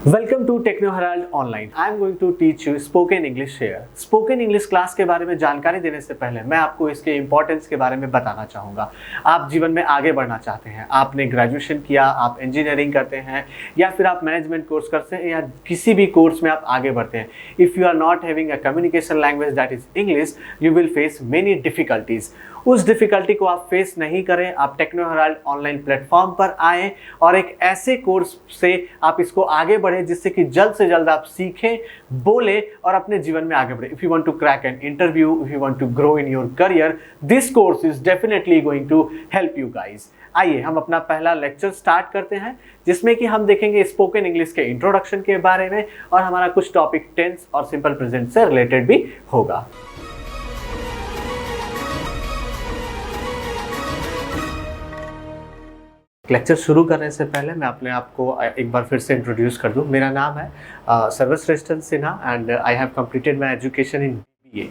Welcome to Techno Herald online. I am going to teach you spoken English here. Spoken English class के बारे में जानकारी देने से पहले मैं आपको इसके इंपॉर्टेंस के बारे में बताना चाहूँगा। आप जीवन में आगे बढ़ना चाहते हैं, आपने ग्रेजुएशन किया, आप इंजीनियरिंग करते हैं या फिर आप मैनेजमेंट कोर्स करते हैं या किसी भी कोर्स में आप आगे बढ़ते हैं। If you are not having a communication language that is English, you will face many difficulties. उस डिफिकल्टी को आप फेस नहीं करें, आप टेक्नो हेराल्ड ऑनलाइन प्लेटफॉर्म पर आएँ और एक ऐसे कोर्स से आप इसको आगे बढ़ें जिससे कि जल्द से जल्द आप सीखें, बोलें और अपने जीवन में आगे बढ़ें। If you want to crack an interview, if you want to grow in your career, this course is definitely going to help you guys. आइए हम अपना पहला लेक्चर स्टार्ट करते हैं, जिसमें कि हम देखेंगे स्पोकन इंग्लिश के इंट्रोडक्शन के बारे में और हमारा कुछ टॉपिक टेंस और सिंपल प्रेजेंट से रिलेटेड भी होगा। लेक्चर शुरू करने से पहले मैं अपने आप को एक बार फिर से इंट्रोड्यूस कर दूं। मेरा नाम है Sarvashreshthan Sinha and I have completed my education in BBA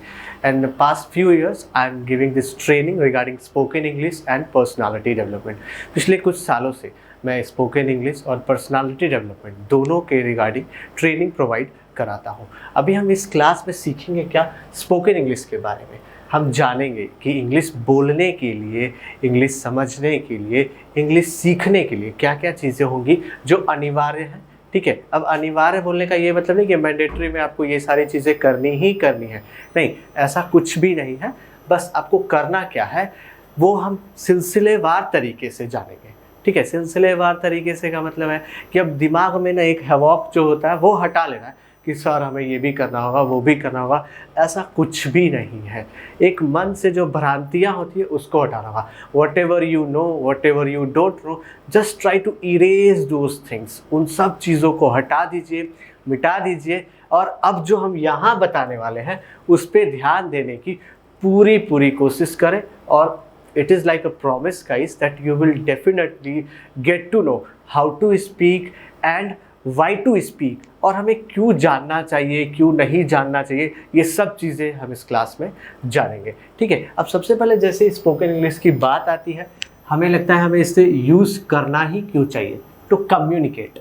and past few years I am giving this training regarding spoken English and personality development। पिछले कुछ सालों से मैं स्पोकन इंग्लिश और पर्सनालिटी डेवलपमेंट दोनों के रिगार्डिंग ट्रेनिंग प्रोवाइड कराता हूँ। अभी हम इस क्लास में सीखेंगे क्या, स्पोकन इंग्लिश के बारे में। हम जानेंगे कि इंग्लिश बोलने के लिए, इंग्लिश समझने के लिए, इंग्लिश सीखने के लिए क्या क्या चीज़ें होंगी जो अनिवार्य हैं। ठीक है, अब अनिवार्य बोलने का ये मतलब नहीं कि मैंडेटरी में आपको ये सारी चीज़ें करनी ही करनी है, नहीं, ऐसा कुछ भी नहीं है। बस आपको करना क्या है वो हम सिलसिलेवार तरीके से जानेंगे। ठीक है, सिलसिलेवार तरीके से का मतलब है कि अब दिमाग में ना एक हवॉक जो होता है वो हटा लेना है कि सर हमें ये भी करना होगा, वो भी करना होगा, ऐसा कुछ भी नहीं है। एक मन से जो भ्रांतियाँ होती है उसको हटाना होगा। Whatever you know, whatever you don't know, just try to erase those things. उन सब चीज़ों को हटा दीजिए, मिटा दीजिए और अब जो हम यहाँ बताने वाले हैं उस पर ध्यान देने की पूरी कोशिश करें। और it is like a promise guys that you will definitely get to know how to speak and why to speak, और हमें क्यों जानना चाहिए, क्यों नहीं जानना चाहिए, ये सब चीज़ें हम इस क्लास में जानेंगे। ठीक है, अब सबसे पहले जैसे स्पोकन इंग्लिश की बात आती है, हमें लगता है हमें इसे यूज़ करना ही क्यों चाहिए, टू कम्युनिकेट।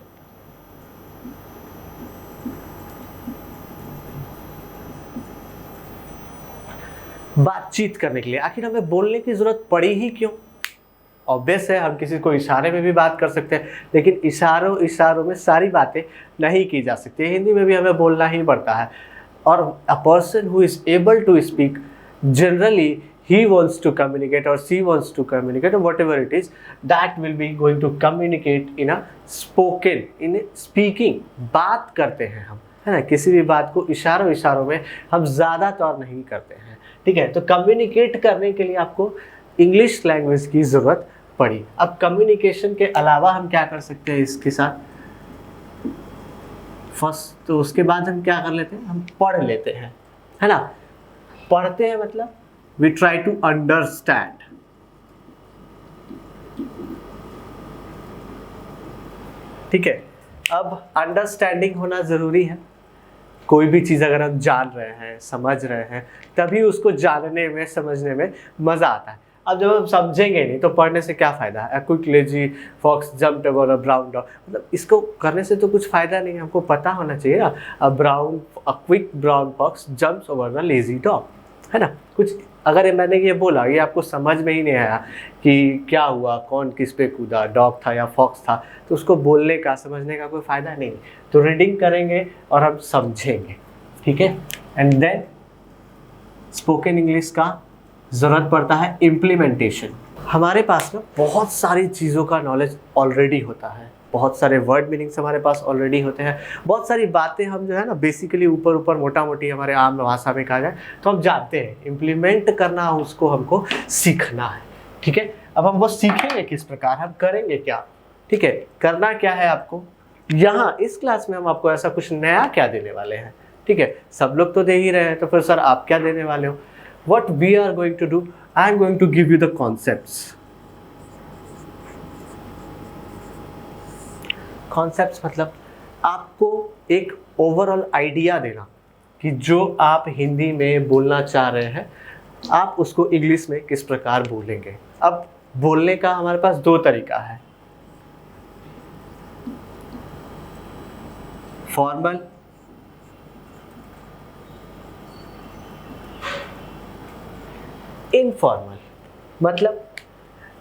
बातचीत करने के लिए। आखिर हमें बोलने की ज़रूरत पड़ी ही क्यों? ऑब्वियस है, हम किसी को इशारे में भी बात कर सकते हैं, लेकिन इशारों में सारी बातें नहीं की जा सकती। हिंदी में भी हमें बोलना ही पड़ता है। और a person who is able to speak, generally he wants to communicate or she wants to communicate or whatever it is, that will be going to communicate in a spoken, in a speaking। बात करते हैं हम, है ना, किसी भी बात को इशारों में हम ज़्यादातर नहीं करते हैं। ठीक है, तो कम्युनिकेट करने के लिए आपको इंग्लिश लैंग्वेज की ज़रूरत पड़ी। अब कम्युनिकेशन के अलावा हम क्या कर सकते हैं इसके साथ? फर्स्ट तो उसके बाद हम क्या कर लेते हैं, हम पढ़ लेते हैं, है ना। पढ़ते हैं मतलब we try to understand। ठीक है, अब अंडरस्टैंडिंग होना ज़रूरी है। कोई भी चीज़ अगर हम जान रहे हैं, समझ रहे हैं, तभी उसको जानने में, समझने में मज़ा आता है। अब जब हम समझेंगे नहीं तो पढ़ने से क्या फ़ायदा है? A quick lazy fox jumped over a brown dog, मतलब इसको करने से तो कुछ फ़ायदा नहीं है। हमको पता होना चाहिए ना, a quick brown fox jumps over a lazy dog, है ना। कुछ अगर मैंने ये बोला, ये आपको समझ में ही नहीं आया कि क्या हुआ, कौन किस पे कूदा, डॉग था या फॉक्स था, तो उसको बोलने का, समझने का कोई फ़ायदा नहीं। तो रीडिंग करेंगे और हम समझेंगे। ठीक है, एंड देन स्पोकन इंग्लिश का ज़रूरत पड़ता है इम्प्लीमेंटेशन। हमारे पास ना बहुत सारी चीज़ों का नॉलेज ऑलरेडी होता है, बहुत सारे वर्ड मीनिंग्स हमारे पास ऑलरेडी होते हैं, बहुत सारी बातें हम जो है ना बेसिकली ऊपर मोटा मोटी हमारे आम भाषा में कहा जाए तो हम जानते हैं। इम्प्लीमेंट करना उसको हमको सीखना है। ठीक है, अब हम वो सीखेंगे किस प्रकार, हम करेंगे क्या? ठीक है, करना क्या है आपको? यहाँ इस क्लास में हम आपको ऐसा कुछ नया क्या देने वाले हैं? ठीक है, सब लोग तो दे ही रहे हैं, तो फिर सर आप क्या देने वाले हो? What we are going to do, I am going to give you the concepts। Concepts मतलब आपको एक ओवरऑल आइडिया देना कि जो आप हिंदी में बोलना चाह रहे हैं आप उसको इंग्लिश में किस प्रकार बोलेंगे। अब बोलने का हमारे पास दो तरीका है। Formal, informal. मतलब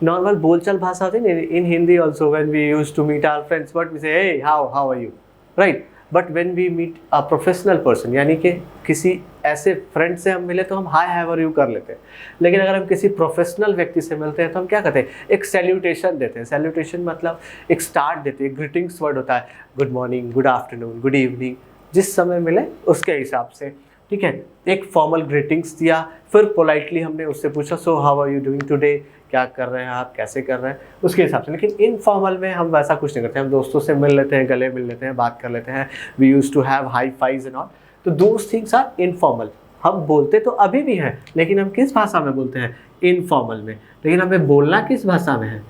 नॉर्मल बोलचाल भाषा होती है in Hindi also, when we use to meet our friends but we say hey how are you, right. But when we meet a professional person, यानी कि किसी ऐसे फ्रेंड से हम मिले तो हम हाय हाउ आर यू कर लेते हैं। लेकिन अगर हम किसी प्रोफेशनल व्यक्ति से मिलते हैं तो हम क्या करते हैं, एक सैल्यूटेशन देते हैं। सैल्यूटेशन मतलब एक स्टार्ट देते हैं, ग्रीटिंग्स वर्ड होता है, good morning, good afternoon, good evening, जिस समय मिले उसके हिसाब से, ठीक है। एक फॉर्मल ग्रीटिंग्स दिया, फिर पोलाइटली हमने उससे पूछा so how are you doing today, क्या कर रहे हैं आप, कैसे कर रहे हैं, उसके हिसाब से। लेकिन इनफॉर्मल में हम वैसा कुछ नहीं करते, हम दोस्तों से मिल लेते हैं, गले मिल लेते हैं, बात कर लेते हैं, we use to have high fives and all. तो दोज थिंग्स आर इनफॉर्मल। हम बोलते तो अभी भी हैं, लेकिन हम किस भाषा में बोलते हैं, इनफॉर्मल में। लेकिन हमें बोलना किस भाषा में है,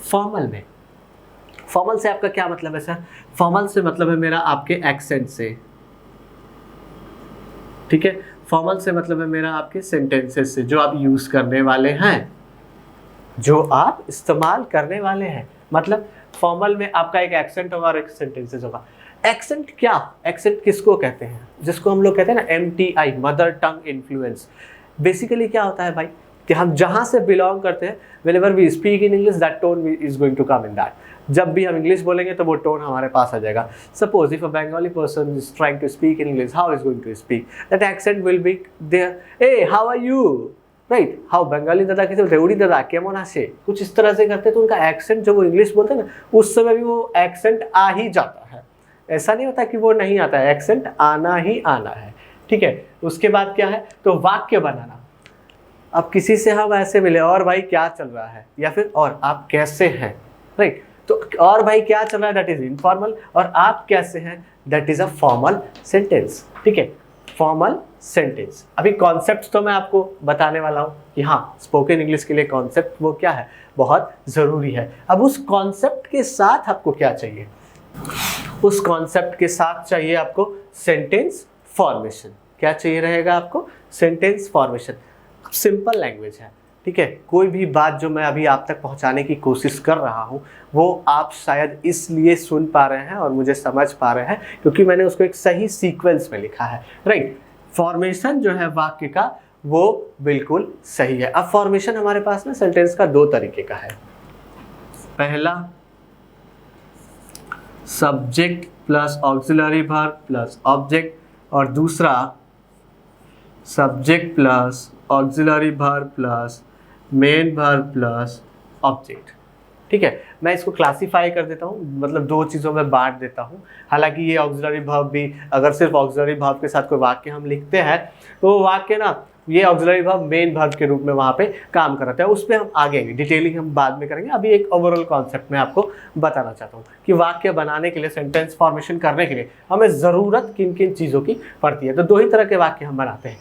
फॉर्मल में। फॉर्मल से आपका क्या मतलब है सर? फॉर्मल से मतलब है मेरा आपके एक्सेंट से, ठीक है। फॉर्मल से मतलब है मेरा आपके सेंटेंसेस से, जो आप यूज करने वाले हैं, जो आप इस्तेमाल करने वाले हैं। मतलब फॉर्मल में आपका एक एक्सेंट होगा और एक सेंटेंसेस होगा। एक्सेंट क्या, एक्सेंट किसको कहते हैं, जिसको हम लोग कहते हैं ना MTI, mother tongue influence. Basically क्या होता है भाई, कि हम जहाँ से बिलोंग करते हैं, whenever we speak in English that tone is going to come in that. जब भी हम इंग्लिश बोलेंगे तो वो टोन हमारे पास आ जाएगा। Suppose if a Bengali person is trying to speak in English, how is going to speak, that accent will be there, a how are you, right. How Bengali दादा कैसे बोलते हैं, उड़ी दादा केमन आसे, कुछ इस तरह से करते हैं। तो उनका एक्सेंट, जब वो इंग्लिश बोलते हैं ना, उस समय भी वो एक्सेंट आ ही जाता है। ऐसा नहीं होता कि वो नहीं आता है, एक्सेंट आना ही आना है, ठीक है। उसके बाद क्या है, तो वाक्य बनाना। अब किसी से हम ऐसे मिले, और भाई क्या चल रहा है, या फिर और आप कैसे हैं, राइट। तो और भाई क्या चल रहा है, दैट इज इनफॉर्मल, और आप कैसे हैं, that is a formal sentence, ठीक है। Formal sentence. अभी कॉन्सेप्ट तो मैं आपको बताने वाला हूँ कि हाँ, स्पोकन इंग्लिश के लिए कॉन्सेप्ट वो क्या है, बहुत ज़रूरी है। अब उस कॉन्सेप्ट के साथ आपको क्या चाहिए, उस कॉन्सेप्ट के साथ चाहिए आपको सेंटेंस फॉर्मेशन। क्या चाहिए रहेगा आपको, सेंटेंस फॉर्मेशन। सिंपल लैंग्वेज है, ठीक है। कोई भी बात जो मैं अभी आप तक पहुंचाने की कोशिश कर रहा हूं, वो आप शायद इसलिए सुन पा रहे हैं और मुझे समझ पा रहे हैं क्योंकि मैंने उसको एक सही सीक्वेंस में लिखा है, राइट। फॉर्मेशन जो है वाक्य का, वो बिल्कुल सही है। अब फॉर्मेशन हमारे पास में सेंटेंस का दो तरीके का है। पहला subject plus auxiliary verb plus object, और दूसरा subject plus auxiliary verb plus main verb plus object, ठीक है। मैं इसको क्लासीफाई कर देता हूँ, मतलब दो चीज़ों में बांट देता हूँ। हालांकि ये ऑक्सिलरी वर्ब भी, अगर सिर्फ ऑक्सिलरी वर्ब के साथ कोई वाक्य हम लिखते हैं तो वो वाक्य ना, ये ऑक्सिलरी वर्ब मेन वर्ब के रूप में वहाँ पे काम कराता है। उस पर हम आगे डिटेलिंग हम बाद में करेंगे। अभी एक ओवरऑल कॉन्सेप्ट मैं आपको बताना चाहता हूँ कि वाक्य बनाने के लिए, सेंटेंस फॉर्मेशन करने के लिए हमें ज़रूरत किन किन चीज़ों की पड़ती है। तो दो ही तरह के वाक्य हम बनाते हैं,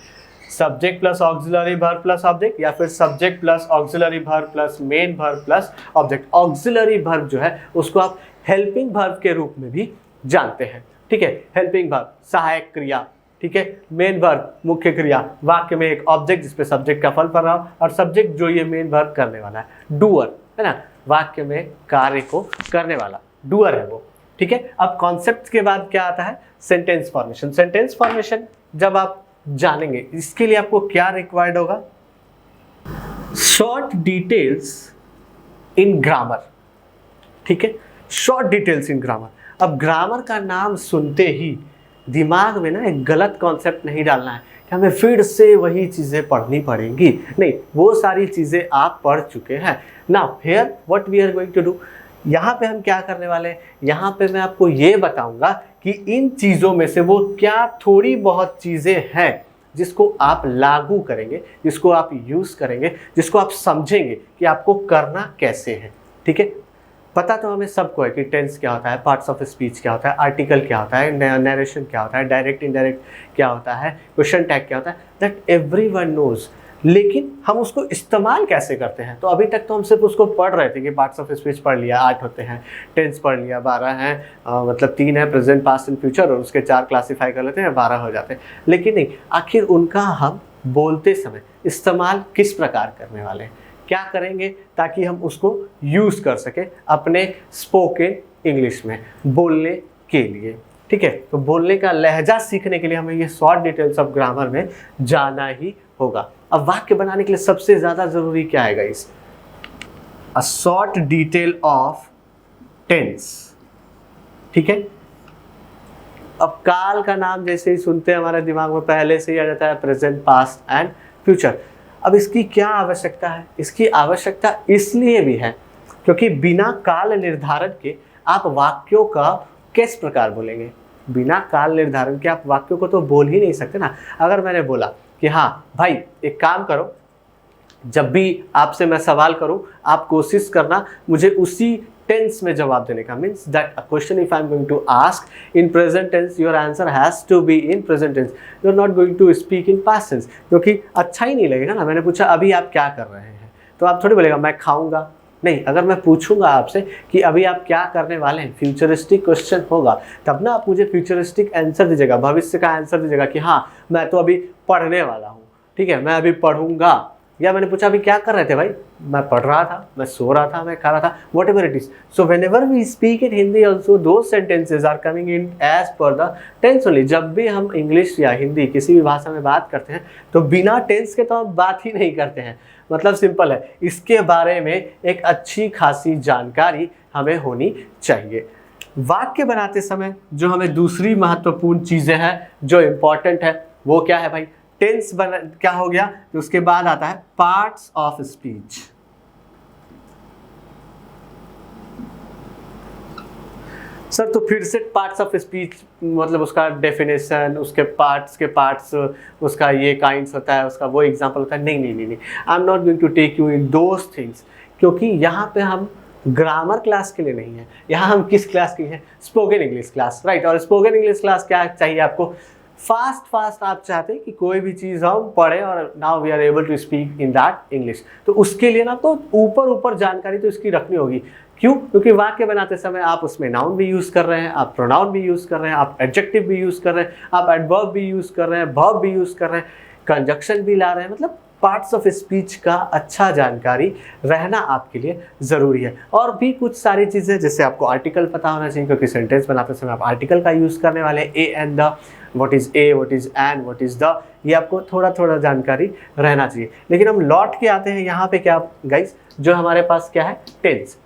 subject plus auxiliary verb plus object, या फिर subject plus auxiliary verb plus main verb plus object. Auxiliary verb जो है उसको आप हेल्पिंग वर्ब के रूप में भी जानते हैं, ठीक है। हेल्पिंग वर्ब सहायक क्रिया, ठीक है। मेन वर्ब मुख्य क्रिया, वाक्य में एक ऑब्जेक्ट जिसपे सब्जेक्ट का फल पड़ रहा हो, और सब्जेक्ट जो ये मेन वर्ब करने वाला है, डूअर है ना, वाक्य में कार्य को करने वाला डूअर है वो, ठीक है। अब कॉन्सेप्ट के बाद क्या आता है, सेंटेंस फॉर्मेशन। सेंटेंस फॉर्मेशन जब आप जानेंगे, इसके लिए आपको क्या रिक्वायर्ड होगा, शॉर्ट डिटेल्स इन ग्रामर, ठीक है। Short details in grammar. अब ग्रामर का नाम सुनते ही दिमाग में ना एक गलत कॉन्सेप्ट नहीं डालना है कि हमें फिर से वही चीज़ें पढ़नी पड़ेंगी, नहीं, वो सारी चीज़ें आप पढ़ चुके हैं। Now here what we are going to do, यहाँ पे हम क्या करने वाले हैं, यहाँ पे मैं आपको ये बताऊंगा कि इन चीज़ों में से वो क्या थोड़ी बहुत चीज़ें हैं जिसको आप लागू करेंगे, जिसको आप यूज़ करेंगे, जिसको आप समझेंगे कि आपको करना कैसे है, ठीक है। पता तो हमें सबको है कि टेंस क्या होता है, पार्ट्स ऑफ स्पीच क्या होता है, आर्टिकल क्या होता है, नरेशन क्या होता है, डायरेक्ट इनडायरेक्ट क्या होता है, क्वेश्चन टैग क्या होता है, दैट एवरीवन नोज। लेकिन हम उसको इस्तेमाल कैसे करते हैं, तो अभी तक तो हम सिर्फ उसको पढ़ रहे थे कि पार्ट्स ऑफ स्पीच पढ़ लिया, 8 होते हैं, टेंस पढ़ लिया, 12 हैं, मतलब 3 है प्रेजेंट पास्ट एंड फ्यूचर, और उसके 4 क्लासीफाई कर लेते हैं, 12 हो जाते हैं। लेकिन नहीं, आखिर उनका हम बोलते समय इस्तेमाल किस प्रकार करने वाले हैं, क्या करेंगे ताकि हम उसको यूज़ कर सकें अपने स्पोकन इंग्लिश में बोलने के लिए। ठीक है। तो बोलने का लहजा सीखने के लिए हमें ये शॉर्ट डिटेल्स ऑफ ग्रामर में जाना ही होगा। अब वाक्य बनाने के लिए सबसे ज्यादा जरूरी क्या है guys? A short detail of tense, ठीक है। अब काल का नाम जैसे ही सुनते हैं हमारे दिमाग में पहले से ही आ जाता है प्रेजेंट, पास्ट एंड फ्यूचर। अब इसकी क्या आवश्यकता है? इसकी आवश्यकता इसलिए भी है क्योंकि बिना काल निर्धारण के आप वाक्यों का किस प्रकार बोलेंगे? बिना काल निर्धारण के आप वाक्यों को तो बोल ही नहीं सकते ना। अगर मैंने बोला कि हाँ भाई एक काम करो, जब भी आपसे मैं सवाल करूं आप कोशिश करना मुझे उसी टेंस में जवाब देने का, means that a question if I am going to ask in present tense your answer has to be in present tense, you are not going to speak in past tense, क्योंकि अच्छा ही नहीं लगेगा ना। मैंने पूछा अभी आप क्या कर रहे हैं, तो आप थोड़ी बोलेगा मैं खाऊंगा, नहीं। अगर मैं पूछूंगा आपसे कि अभी आप क्या करने वाले हैं, फ्यूचरिस्टिक क्वेश्चन होगा, तब ना आप मुझे फ्यूचरिस्टिक आंसर दीजिएगा, भविष्य का आंसर दीजिएगा कि हाँ मैं तो अभी पढ़ने वाला हूँ, ठीक है, मैं अभी पढ़ूंगा। या मैंने पूछा अभी क्या कर रहे थे भाई, मैं पढ़ रहा था, मैं सो रहा था, मैं खा रहा था, whatever it is. So whenever we speak in Hindi also those sentences are coming in as per the tense only. जब भी हम इंग्लिश या हिंदी किसी भी भाषा में बात करते हैं तो बिना टेंस के तो हम बात ही नहीं करते हैं। मतलब सिंपल है, इसके बारे में एक अच्छी खासी जानकारी हमें होनी चाहिए। वाक्य बनाते समय जो हमें दूसरी महत्वपूर्ण चीजें हैं जो इम्पोर्टेंट है वो क्या है भाई? टेंस बना क्या हो गया, तो उसके बाद आता है पार्ट्स ऑफ स्पीच। सर तो फिर से पार्ट्स ऑफ स्पीच मतलब उसका डेफिनेशन, उसके पार्ट्स, उसका ये काइंड्स होता है, उसका वो एग्जांपल होता है। नहीं, I am not going to take you in those things, क्योंकि यहाँ पे हम ग्रामर क्लास के लिए नहीं है, यहाँ हम किस क्लास के लिए हैं? Spoken English class, right. और स्पोकन इंग्लिश क्लास क्या चाहिए आपको? फास्ट आप चाहते हैं कि कोई भी चीज़ हम पढ़ें और now we are able to speak in that English. तो उसके लिए ना आपको ऊपर जानकारी तो इसकी रखनी होगी। क्यों? क्योंकि वाक्य बनाते समय आप उसमें नाउन भी यूज़ कर रहे हैं, आप प्रोनाउन भी यूज़ कर रहे हैं, आप एडजेक्टिव भी यूज़ कर रहे हैं, आप एडवर्ब भी यूज़ कर रहे हैं, वर्ब भी यूज़ कर रहे हैं, कंजक्शन भी ला रहे हैं। मतलब पार्ट्स ऑफ स्पीच का अच्छा जानकारी रहना आपके लिए ज़रूरी है। और भी कुछ सारी चीज़ें जैसे आपको आर्टिकल पता होना चाहिए, क्योंकि सेंटेंस बनाते समय आप आर्टिकल का यूज़ करने वाले हैं। A and the, what is a, what is and, what is the, ये आपको थोड़ा जानकारी रहना चाहिए। लेकिन हम लौट के आते हैं यहाँ पे क्या गाइस, जो हमारे पास क्या है? टेंस।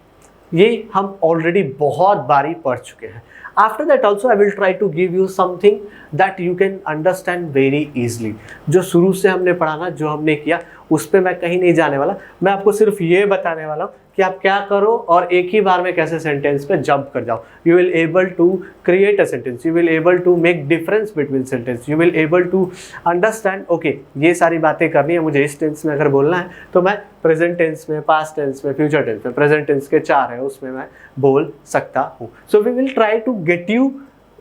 ये हम ऑलरेडी बहुत बारी पढ़ चुके हैं। After that also I will try to give you something that you can understand very easily। जो शुरू से हमने पढ़ा ना, जो हमने किया उस पर मैं कहीं नहीं जाने वाला। मैं आपको सिर्फ ये बताने वाला हूँ कि आप क्या करो और एक ही बार में कैसे सेंटेंस पे जंप कर जाओ। You will able to create a sentence, you will able to make difference between sentence, you will able to understand okay ये सारी बातें करनी है मुझे इस टेंस में। अगर बोलना है तो मैं प्रेजेंट टेंस में, पास्ट टेंस में, फ्यूचर टेंस में, प्रेजेंट टेंस के 4 है उसमें मैं बोल सकता हूँ। So we will try to get you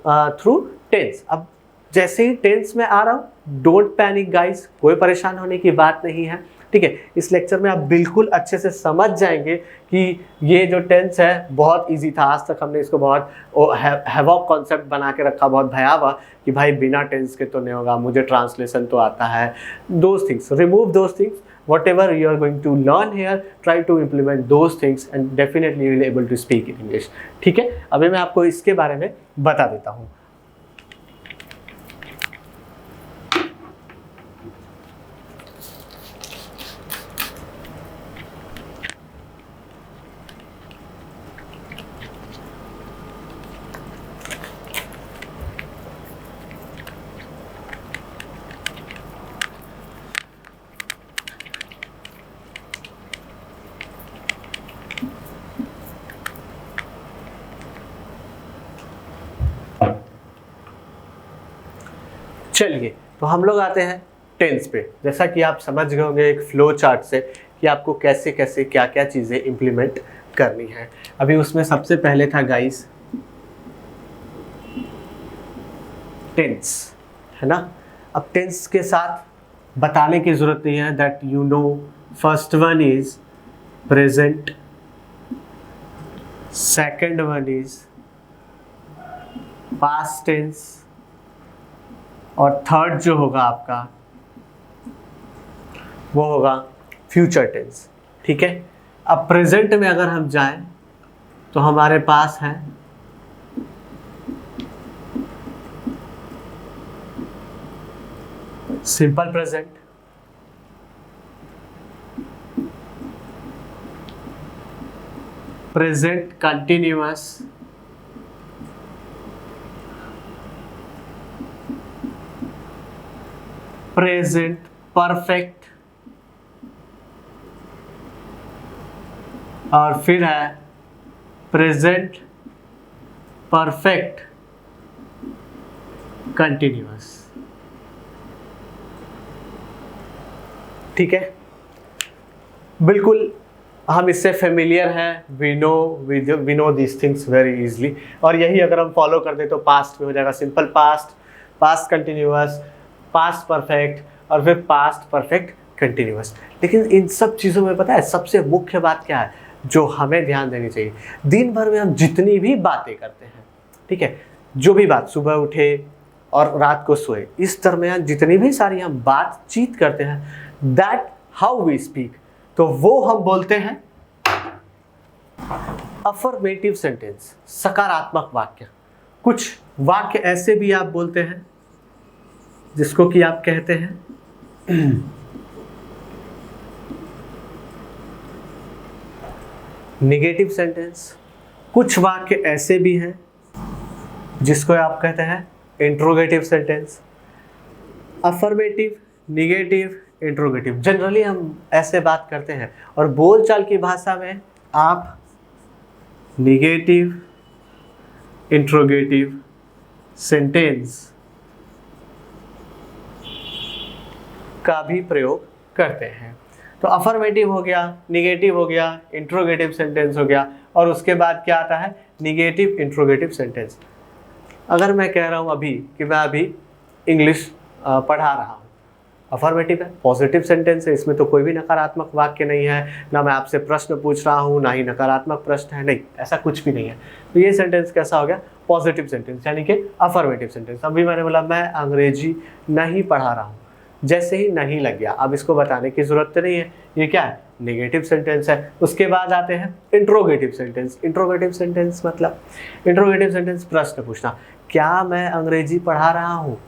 through tense. अब जैसे ही टेंस में आ रहा हूँ, डोंट पैनिक गाइस, कोई परेशान होने की बात नहीं है, ठीक है। इस लेक्चर में आप बिल्कुल अच्छे से समझ जाएंगे कि ये जो टेंस है बहुत इजी था। आज तक हमने इसको बहुत हैवॉक कॉन्सेप्ट बना के रखा, बहुत भयावह, कि भाई बिना टेंस के तो नहीं होगा, मुझे ट्रांसलेशन तो आता है। Those things, remove those things, whatever you are going to learn here, try to implement those things and definitely you will able to speak in English। ठीक है, अभी मैं आपको इसके बारे में बता देता हूँ। चलिए, तो हम लोग आते हैं टेंस पे। जैसा कि आप समझ गए होंगे एक फ्लो चार्ट से कि आपको कैसे कैसे क्या क्या चीज़ें इम्प्लीमेंट करनी है। अभी उसमें सबसे पहले था गाइस टेंस, है ना। अब टेंस के साथ बताने की ज़रूरत नहीं है, that you know. First one is present, second one is past tense, और थर्ड जो होगा आपका वो होगा फ्यूचर टेंस, ठीक है। अब प्रेजेंट में अगर हम जाएं तो हमारे पास है simple present, present continuous, present perfect, और फिर है प्रेजेंट परफेक्ट कंटिन्यूअस। ठीक है, बिल्कुल हम इससे फेमिलियर हैं, we know this things very easily, और यही अगर हम फॉलो कर दें तो पास्ट में हो जाएगा simple past, past continuous, past perfect, और फिर पास्ट परफेक्ट कंटिन्यूअस। लेकिन इन सब चीज़ों में पता है सबसे मुख्य बात क्या है जो हमें ध्यान देनी चाहिए? दिन भर में हम जितनी भी बातें करते हैं, ठीक है, जो भी बात, सुबह उठे और रात को सोए, इस दरमियान जितनी भी सारी हम बातचीत करते हैं, दैट हाउ वी स्पीक, तो वो हम बोलते हैं अफर्मेटिव सेंटेंस, सकारात्मक वाक्य। कुछ वाक्य ऐसे भी आप बोलते हैं जिसको कि आप कहते हैं निगेटिव सेंटेंस। कुछ वाक्य ऐसे भी हैं जिसको आप कहते हैं interrogative sentence. Affirmative, negative, interrogative, generally हम ऐसे बात करते हैं, और बोलचाल की भाषा में आप निगेटिव, इंट्रोगेटिव सेंटेंस का भी प्रयोग करते हैं। तो अफर्मेटिव हो गया, निगेटिव हो गया, इंट्रोगेटिव सेंटेंस हो गया, और उसके बाद क्या आता है? Negative interrogative sentence. अगर मैं कह रहा हूँ अभी कि मैं अभी इंग्लिश पढ़ा रहा हूँ, अफर्मेटिव है, पॉजिटिव सेंटेंस है, इसमें तो कोई भी नकारात्मक वाक्य नहीं है, ना मैं आपसे प्रश्न पूछ रहा हूँ, ना ही नकारात्मक प्रश्न है, नहीं, ऐसा कुछ भी नहीं है। तो ये सेंटेंस कैसा हो गया? पॉजिटिव सेंटेंस, यानी कि अफर्मेटिव सेंटेंस। अभी मैंने बोला मैं अंग्रेजी नहीं पढ़ा रहा हूँ, जैसे ही नहीं लग गया, अब इसको बताने की जरूरत नहीं है, ये क्या है? नेगेटिव सेंटेंस है। उसके बाद आते हैं इंट्रोगेटिव सेंटेंस। इंट्रोगेटिव सेंटेंस मतलब, इंट्रोगेटिव सेंटेंस प्रश्न पूछना, क्या मैं अंग्रेजी पढ़ा रहा हूँ?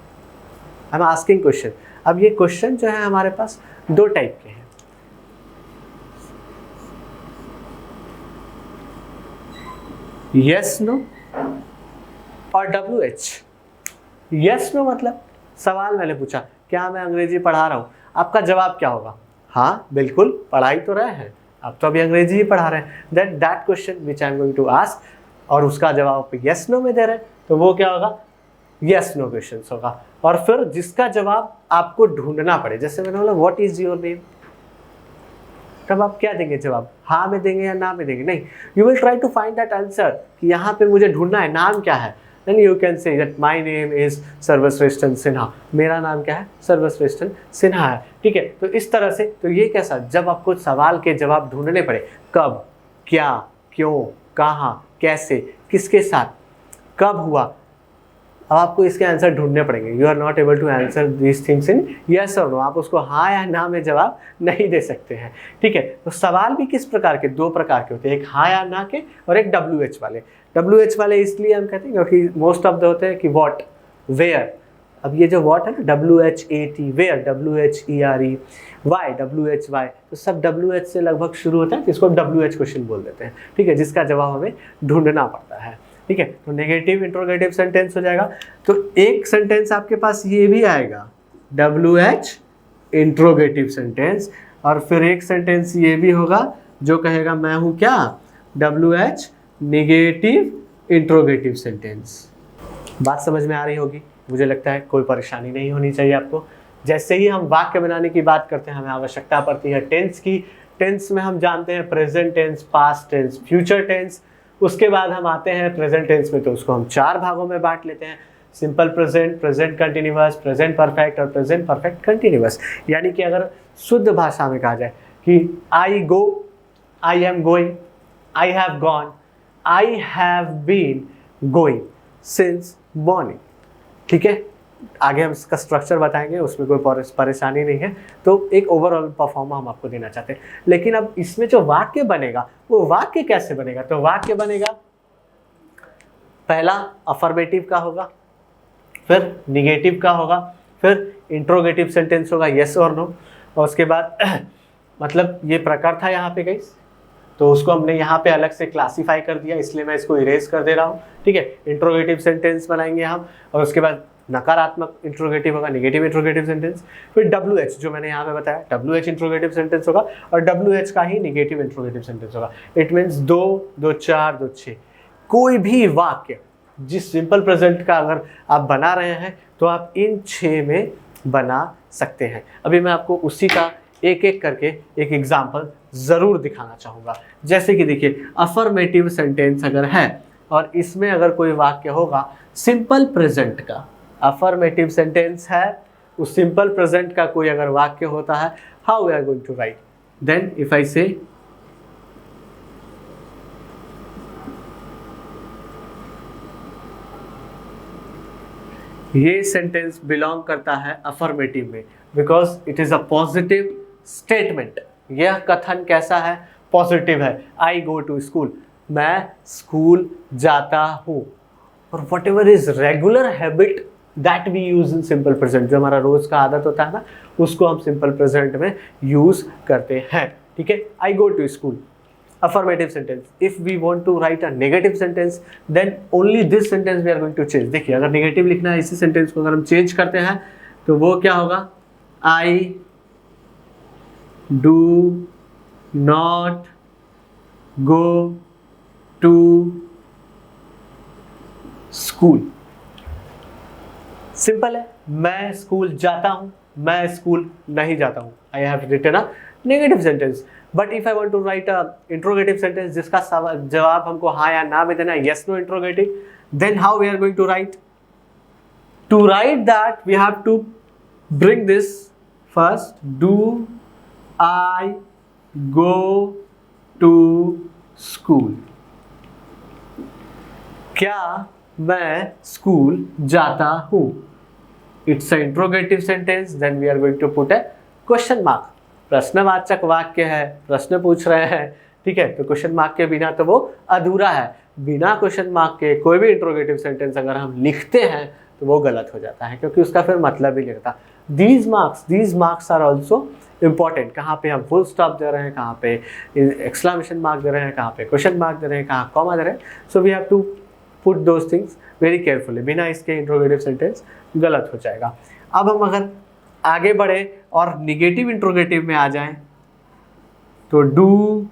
I am asking question. अब ये क्वेश्चन जो है हमारे पास दो टाइप के हैं, यस नो और WH। यस नो मतलब सवाल मैंने पूछा, क्या मैं अंग्रेजी पढ़ा रहा हूँ? आपका जवाब क्या होगा? हाँ बिल्कुल, पढ़ाई तो रहे हैं, आप तो अभी अंग्रेजी ही पढ़ा रहे हैं। That question which I am going to ask, और उसका जवाब आप यस नो में दे रहे हैं, तो वो क्या होगा? यस नो क्वेश्चन होगा। और फिर जिसका जवाब आपको ढूंढना पड़े, जैसे मैंने बोला व्हाट इज योर नेम, तब आप क्या देंगे जवाब? हाँ में देंगे या ना में देंगे? नहीं, you will try to find that answer कि यहाँ पे मुझे ढूंढना है नाम क्या है। Then you can say that my name is Sarvashreshthan Sinha, मेरा नाम क्या है? सर्वश्रेष्ठन सिन्हा है। ठीक है, तो इस तरह से, तो ये कैसा, जब आपको सवाल के जवाब ढूंढने पड़े, कब, क्या, क्यों, कहाँ, कैसे, किसके साथ, कब हुआ, अब आपको इसके आंसर ढूंढने पड़ेंगे। You are not able to answer these things in yes और नो, आप उसको हाँ या ना में जवाब नहीं दे सकते हैं। ठीक है, तो सवाल भी किस प्रकार के? दो प्रकार के होते हैं, एक हाँ या ना के और एक WH वाले। WH वाले इसलिए हम कहते हैं क्योंकि मोस्ट ऑफ द होते हैं कि व्हाट, वेयर। अब ये जो व्हाट है ना, WHAT, where, WHERE, why, WHY, तो सब WH से लगभग शुरू होता है, जिसको WH क्वेश्चन बोल देते हैं। ठीक है, जिसका जवाब हमें ढूंढना पड़ता है। ठीक है, तो नेगेटिव इंट्रोगेटिव सेंटेंस हो जाएगा। तो एक सेंटेंस आपके पास ये भी आएगा WH इंट्रोगेटिव सेंटेंस, और फिर एक सेंटेंस ये भी होगा जो कहेगा मैं हूं क्या, WH नेगेटिव इंट्रोगेटिव सेंटेंस। बात समझ में आ रही होगी, मुझे लगता है कोई परेशानी नहीं होनी चाहिए आपको। जैसे ही हम वाक्य बनाने की बात करते हैं, हमें आवश्यकता पड़ती है टेंस की। टेंस में हम जानते हैं present tense, past tense, future tense. उसके बाद हम आते हैं प्रेजेंट टेंस में, तो उसको हम चार भागों में बांट लेते हैं, simple present, present continuous, present perfect और प्रेजेंट परफेक्ट कंटिन्यूअस। यानी कि अगर शुद्ध भाषा में कहा जाए कि I go, I am going, I have gone, I have been going since morning. ठीक है, आगे हम इसका स्ट्रक्चर बताएंगे, उसमें कोई परेशानी नहीं है। तो एक ओवरऑल परफॉर्मा हम आपको देना चाहते हैं। लेकिन अब इसमें जो वाक्य बनेगा, वो वाक्य कैसे बनेगा? तो वाक्य बनेगा, पहला अफर्मेटिव का होगा, फिर निगेटिव का होगा, फिर इंट्रोगेटिव सेंटेंस होगा येस और नो, और उसके बाद मतलब ये प्रकार था यहाँ पे गाइस, तो उसको हमने यहाँ पे अलग से क्लासीफाई कर दिया, इसलिए मैं इसको इरेज कर दे रहा हूँ, ठीक है। इंट्रोगेटिव सेंटेंस बनाएंगे हम, और उसके बाद नकारात्मक इंट्रोगेटिव होगा, नेगेटिव इंट्रोगेटिव सेंटेंस। फिर WH जो मैंने यहाँ पे बताया, WH इंट्रोगेटिव सेंटेंस होगा, और WH का ही नेगेटिव इंट्रोगेटिव सेंटेंस होगा। इट मीन्स 2, 2 4, 2 6, कोई भी वाक्य जिस सिंपल प्रेजेंट का अगर आप बना रहे हैं तो आप इन 6 में बना सकते हैं। अभी मैं आपको उसी का एक एक करके एक एग्जाम्पल ज़रूर दिखाना चाहूँगा। जैसे कि देखिए, अफर्मेटिव सेंटेंस अगर है और इसमें अगर कोई वाक्य होगा सिंपल प्रेजेंट का, अफर्मेटिव सेंटेंस है, उस सिंपल प्रेजेंट का कोई अगर वाक्य होता है, how we are going to write? Then if I say ये सेंटेंस बिलोंग करता है अफर्मेटिव में, because it is a positive statement. यह कथन कैसा है? पॉजिटिव है। आई गो टू स्कूल, मैं स्कूल जाता हूँ। और whatever is regular habit that we use in simple present, जो हमारा रोज का आदत होता है ना, उसको हम सिंपल प्रेजेंट में यूज करते हैं, ठीक है। I go to school, affirmative sentence. If we want to write a negative sentence, then only this sentence we are going to change. देखिए, अगर नेगेटिव लिखना है, इसी सेंटेंस को अगर हम चेंज करते हैं तो वो क्या होगा? I do not go to school. Simple है, मैं स्कूल जाता हूँ, मैं स्कूल नहीं जाता हूँ। I have written a negative sentence. But if I want to write a interrogative sentence जिसका जवाब हमको हाँ या ना में देना है, yes no interrogative, then how we are going to write? To write that we have to bring this first, do I go to school, क्या मैं स्कूल जाता हूँ? It's a interrogative sentence, then we are going to put a question mark. प्रश्नवाचक वाक्य है, प्रश्न पूछ रहे हैं, ठीक है, तो क्वेश्चन मार्क के बिना तो वो अधूरा है। बिना क्वेश्चन मार्क के कोई भी इंट्रोगेटिव सेंटेंस अगर हम लिखते हैं तो वो गलत हो जाता है, क्योंकि उसका फिर मतलब ही नहीं रहता। These marks are also important. कहाँ पे हम फुल स्टॉप दे रहे हैं, कहाँ पे एक्सक्लेमेशन मार्क दे रहे हैं, कहाँ पे क्वेश्चन मार्क दे रहे हैं, कहाँ कॉमा दे रहे हैं। So we have to put those things very carefully. बिना इसके इंट्रोगेटिव सेंटेंस गलत हो जाएगा। अब हम अगर आगे बढ़े और निगेटिव इंट्रोगेटिव में आ जाएं तो do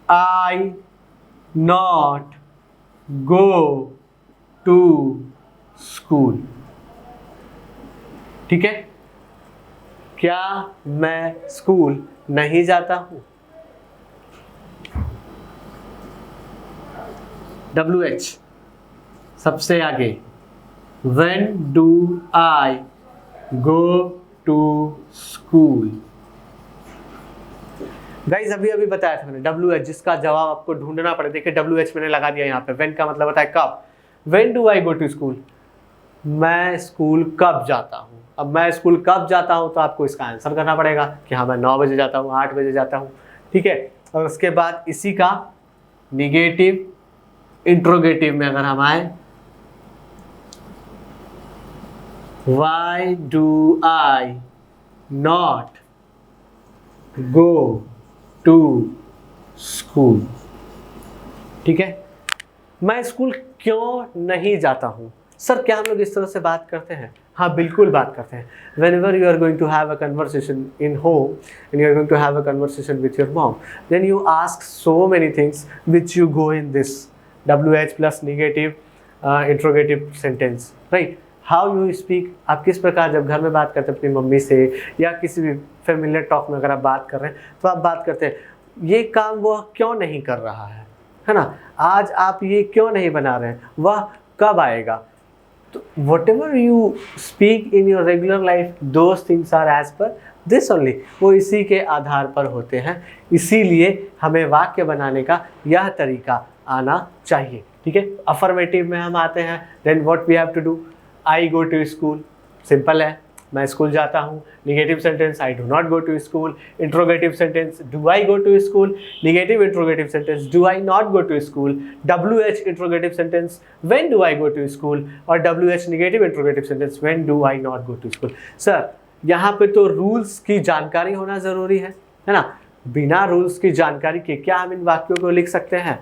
I not go to school, ठीक है, क्या मैं स्कूल नहीं जाता हूं? WH सबसे आगे, when do I go to school? Guys अभी बताया था मैंने WH, जिसका जवाब आपको ढूंढना पड़े। देखिए WH मैंने लगा दिया यहाँ पे। when का मतलब होता है कब। when do I go to school, मैं स्कूल कब जाता हूँ। अब मैं स्कूल कब जाता हूँ तो आपको इसका आंसर करना पड़ेगा कि हाँ मैं 9 बजे जाता हूँ, 8 बजे जाता हूँ, ठीक है। और उसके बाद इसी का निगेटिव इंट्रोगेटिव में अगर हम आए, Why do I not go to school, ठीक है। मैं स्कूल क्यों नहीं जाता हूँ? सर क्या हम लोग इस तरह से बात करते हैं? हाँ बिल्कुल बात करते हैं। Whenever you are going to have a conversation in home and you are going to have a conversation with your mom, then you ask so many things which you go in this WH plus negative interrogative sentence, right? How you speak, आप किस प्रकार जब घर में बात करते हैं अपनी मम्मी से या किसी भी फैमिलियर टॉक में अगर आप बात कर रहे हैं तो आप बात करते हैं ये काम वह क्यों नहीं कर रहा है ना, आज आप ये क्यों नहीं बना रहे हैं, वह कब आएगा। तो whatever you speak in your regular life, those things are as per this only, वो इसी के आधार पर होते हैं। इसीलिए हमें वाक्य बनाने का यह तरीका आना चाहिए, ठीक है। अफर्मेटिव में हम आते हैं, then what we have to do, I go to school, simple है, मैं स्कूल जाता हूँ। Negative sentence, I do not go to school. Interrogative sentence, do I go to school. Negative interrogative sentence, do I not go to school. WH interrogative sentence, when do I go to school. और WH negative interrogative sentence, when do I not go to school. Sir यहाँ पे तो rules की जानकारी होना ज़रूरी है ना। बिना रूल्स की जानकारी के क्या हम इन वाक्यों को लिख सकते हैं?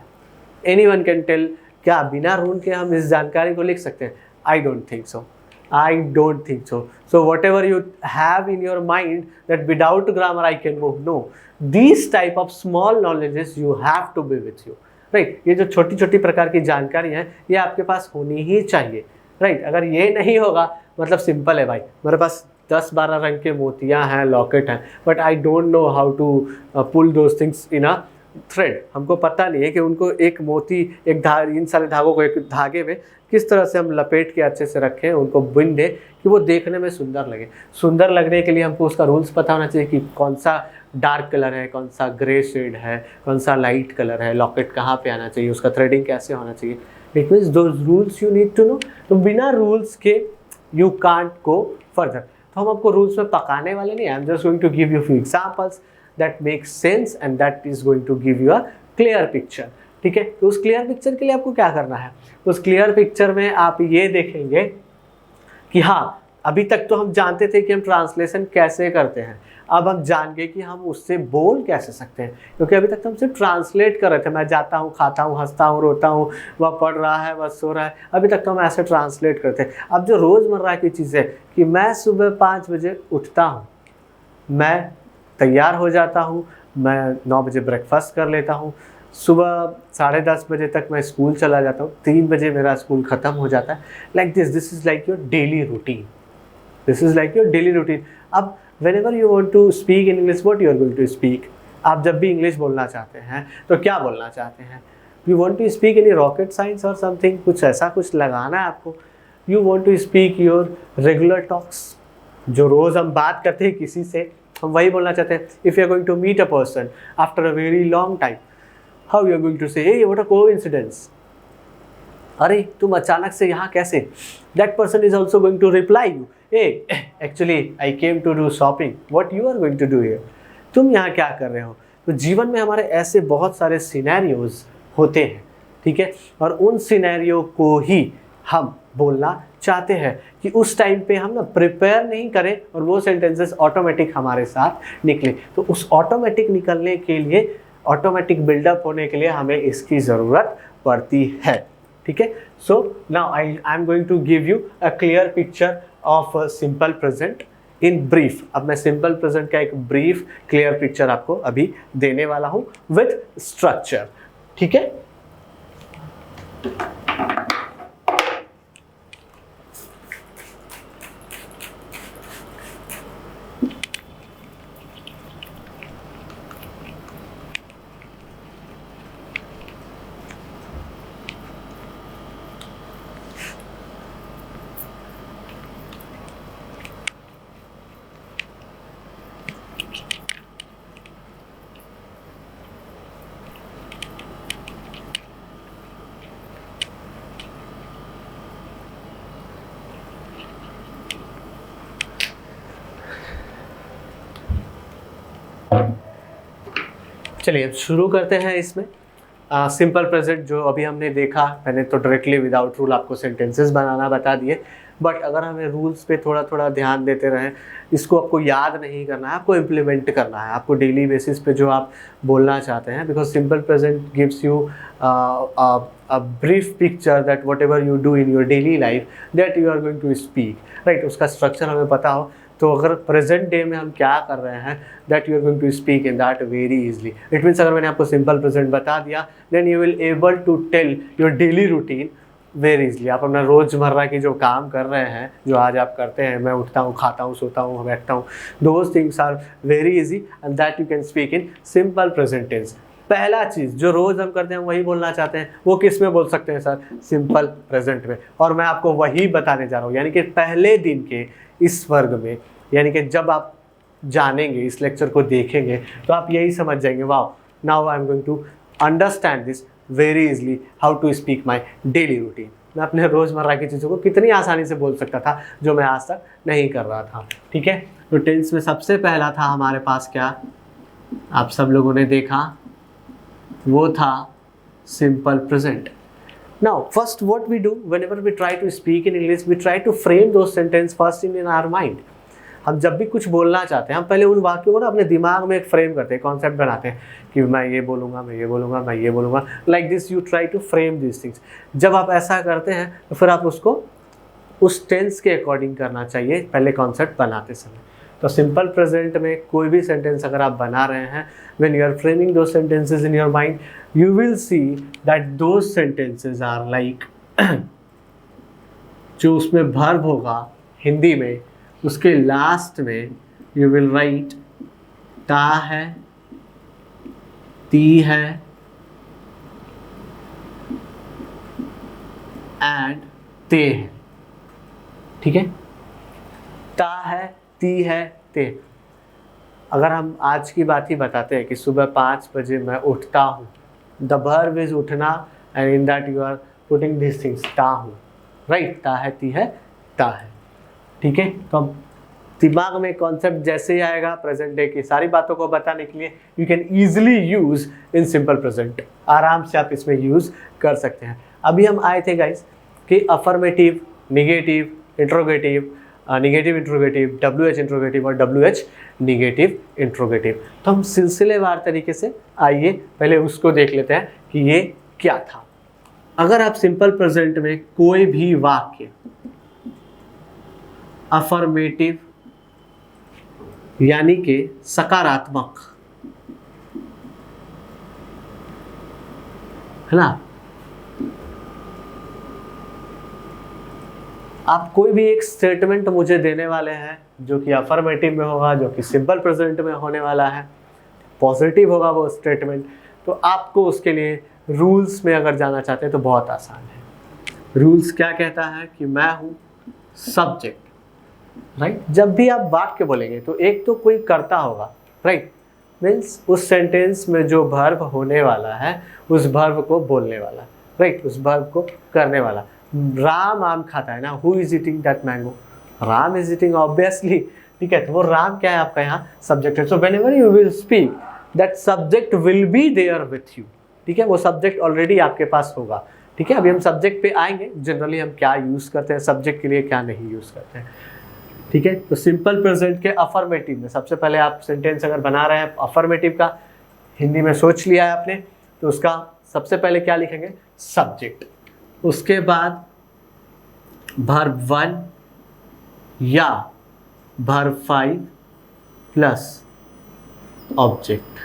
एनीवन कैन टेल, क्या बिना रूल के हम इस जानकारी को लिख सकते हैं? I don't think so, I don't think so. So whatever you have in your mind that without grammar I can move, no. These type of small knowledges you have to be with you, right? ये जो छोटी छोटी प्रकार की जानकारी है ये आपके पास होनी ही चाहिए, right? अगर ये नहीं होगा मतलब सिंपल है भाई, मेरे पास 10-12 रंग के मोतियाँ हैं, लॉकेट हैं, but I don't know how to pull those things in a thread. हमको पता नहीं है कि उनको एक मोती, एक इन सारे धागों को एक धागे में किस तरह से हम लपेट के अच्छे से रखें, उनको बुन दें कि वो देखने में सुंदर लगे। सुंदर लगने के लिए हमको उसका रूल्स पता होना चाहिए कि कौन सा डार्क कलर है, कौन सा ग्रे शेड है, कौन सा लाइट कलर है, लॉकेट कहाँ पे आना चाहिए, उसका थ्रेडिंग कैसे होना चाहिए। It means those rules you need to know. तो बिना रूल्स के यू कांट गो फर्दर। तो हम आपको रूल्स में पकाने वाले नहीं, I am just going to give you few examples that make sense and that is going to give you a clear picture. ठीक है, तो उस क्लियर पिक्चर के लिए आपको क्या करना है? उस क्लियर पिक्चर में आप ये देखेंगे कि हाँ, अभी तक तो हम जानते थे कि हम ट्रांसलेशन कैसे करते हैं, अब हम जान गए कि हम उससे बोल कैसे सकते हैं, क्योंकि अभी तक तो हम सिर्फ ट्रांसलेट कर रहे थे। मैं जाता हूँ, खाता हूँ, हंसता हूँ, रोता हूँ, वह पढ़ रहा है, वह सो रहा है, अभी तक तो हम ऐसे ट्रांसलेट करते हैं। अब जो रोज़मर्रा की चीज़ है कि मैं सुबह 5 बजे उठता हूँ, मैं तैयार हो जाता हूँ, मैं 9 बजे ब्रेकफास्ट कर लेता हूँ, सुबह 10:30 बजे तक मैं स्कूल चला जाता हूँ, 3 बजे मेरा स्कूल ख़त्म हो जाता है। Like this is like your daily routine, this is like your daily routine. अब whenever you want to speak in English, what you are going to speak? आप जब भी इंग्लिश बोलना चाहते हैं तो क्या बोलना चाहते हैं? You want to speak any rocket science or something? कुछ ऐसा कुछ लगाना है आपको। You want to speak your regular talks, जो रोज़ हम बात करते हैं किसी से, हम वही बोलना चाहते हैं। If you are going to meet a person after a very long time, how you are going to say, hey, what a coincidence? अरे तुम अचानक से यहाँ कैसे? That person is also going to reply you, hey, actually I came to do shopping. What you are going to do here? तुम यहाँ क्या कर रहे हो? तो जीवन में हमारे ऐसे बहुत सारे सिनेरियोज होते हैं, ठीक है, और उन सिनेरियो को ही हम बोलना चाहते हैं कि उस टाइम पे हम ना प्रिपेयर नहीं करें और वो सेंटेंसेस ऑटोमेटिक हमारे साथ निकले। तो उस ऑटोमेटिक निकलने के लिए, ऑटोमेटिक बिल्डअप होने के लिए हमें इसकी ज़रूरत पड़ती है। ठीक है, so now I am going to give you a clear picture of simple present in brief. अब मैं सिंपल प्रेजेंट का एक ब्रीफ क्लियर पिक्चर आपको अभी देने वाला हूँ विथ स्ट्रक्चर। ठीक है, चलिए अब शुरू करते हैं इसमें। सिंपल प्रेजेंट जो अभी हमने देखा, मैंने तो डायरेक्टली विदाउट रूल आपको सेंटेंसेस बनाना बता दिए, बट अगर हमें रूल्स पे थोड़ा थोड़ा ध्यान देते रहें, इसको आपको याद नहीं करना है, आपको इम्प्लीमेंट करना है, आपको डेली बेसिस पे जो आप बोलना चाहते हैं, because simple present gives you a brief picture that whatever you do in your daily life that you are going to speak, right? उसका स्ट्रक्चर हमें पता हो तो अगर प्रेजेंट डे में हम क्या कर रहे हैं, that you are going to speak in that very easily. It means अगर मैंने आपको सिंपल प्रेजेंट बता दिया, then you will able to tell your daily routine very easily. आप अपना रोज़मर्रा की जो काम कर रहे हैं, जो आज आप करते हैं, मैं उठता हूँ, खाता हूँ, सोता हूँ, बैठता हूँ, those things are very easy and that you can speak in simple present tense. पहला चीज़ जो रोज़ हम करते हैं वही बोलना चाहते हैं, वो किस में बोल सकते हैं सर? सिंपल प्रेजेंट में। और मैं आपको वही बताने जा रहा हूँ, यानी कि पहले दिन के इस वर्ग में, यानी कि जब आप जानेंगे, इस लेक्चर को देखेंगे, तो आप यही समझ जाएंगे, wow, now I am going to understand this very easily how to speak my daily routine. मैं अपने रोज़मर्रा की चीज़ों को कितनी आसानी से बोल सकता था जो मैं आज तक नहीं कर रहा था। ठीक है, तो टेंस में सबसे पहला था हमारे पास क्या, आप सब लोगों ने देखा, वो था simple present. Now, first what we do whenever we try to speak in English, we try to frame those sentences first in our mind. हम जब भी कुछ बोलना चाहते हैं हम पहले उन वाक्यों को ना अपने दिमाग में एक फ्रेम करते हैं, कॉन्सेप्ट बनाते हैं कि मैं ये बोलूँगा, मैं ये बोलूँगा, मैं ये बोलूँगा, like this you try to frame this things. जब आप ऐसा करते हैं तो फिर आप उसको उस टेंस के अकॉर्डिंग करना चाहिए पहले कॉन्सेप्ट बनाते समय। तो सिंपल प्रेजेंट में कोई भी सेंटेंस अगर आप बना रहे हैं, when you are framing those sentences in your mind, you will see that those sentences are like जो उसमें वर्ब होगा हिंदी में, उसके लास्ट में यू विल राइट ता है, ती है एंड ते है। ठीक है, ता है, ती है, ते। अगर हम आज की बात ही बताते हैं कि सुबह 5 बजे मैं उठता हूँ, द वर्ब इज उठना and in that you are putting this things, ता हूँ, राइट, ता है, ती है, ता है। ठीक है, तो अब दिमाग में कॉन्सेप्ट जैसे ही आएगा प्रेजेंट डे की सारी बातों को बताने के लिए you can easily use in simple present, आराम से आप इसमें यूज कर सकते हैं। अभी हम आए थे गाइस कि affirmative, negative, interrogative, negative interrogative, WH interrogative और WH निगेटिव इंट्रोगेटिव। तो हम सिलसिलेवार तरीके से आइए पहले उसको देख लेते हैं कि ये क्या था। अगर आप सिंपल प्रेजेंट में कोई भी वाक्य अफर्मेटिव यानी कि सकारात्मक, है ना, आप कोई भी एक स्टेटमेंट मुझे देने वाले हैं जो कि अफर्मेटिव में होगा, जो कि सिंपल प्रेजेंट में होने वाला है, पॉजिटिव होगा वो स्टेटमेंट, तो आपको उसके लिए रूल्स में अगर जाना चाहते हैं तो बहुत आसान है। रूल्स क्या कहता है कि मैं हूँ सब्जेक्ट, राइट। जब भी आप वाक्य बोलेंगे तो एक तो कोई कर्ता होगा, राइट, मीन्स उस सेंटेंस में जो वर्ब होने वाला है उस वर्ब को बोलने वाला, राइट, उस वर्ब को करने वाला। राम आम खाता है ना, who is eating that mango, Ram is eating obviously, ठीक है, तो वो राम क्या है आपका यहाँ सब्जेक्ट है। So whenever you will speak that subject will be there with you, ठीक है, वो सब्जेक्ट ऑलरेडी आपके पास होगा। ठीक है, अभी हम सब्जेक्ट पे आएंगे, जनरली हम क्या यूज़ करते हैं सब्जेक्ट के लिए, क्या नहीं यूज़ करते हैं। ठीक है, तो सिंपल प्रेजेंट के अफर्मेटिव में सबसे पहले आप सेंटेंस अगर बना रहे हैं अफर्मेटिव का, हिंदी में सोच लिया है आपने, तो उसका सबसे पहले क्या लिखेंगे, सब्जेक्ट, उसके बाद वर्ब 1 या वर्ब 5 प्लस ऑब्जेक्ट।